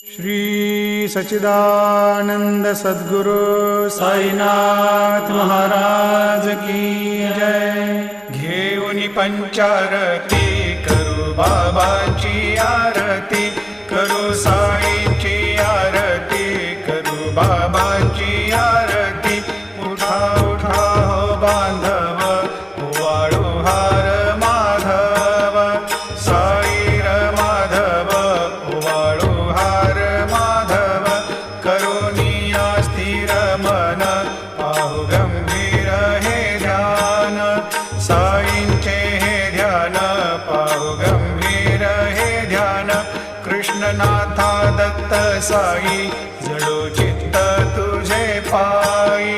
श्री सच्चिदानंद सद्गुरु साईनाथ महाराज की जय। घेऊन पंचारती करू बाबाची आरती, करू साईंची आरती, करू बाबांची आरती। उठा उठा हो बांधव, वाळू हार माधव, साई र माधव, वाळू हार माधव। करुणिया स्थिर मन, पाहु गंभीर हे ध्यान, साईंचे हे ध्यान, पाहु गंभीर हे ध्यान। कृष्णनाथा दत्त साई, जडो चित्त तुझे पायी।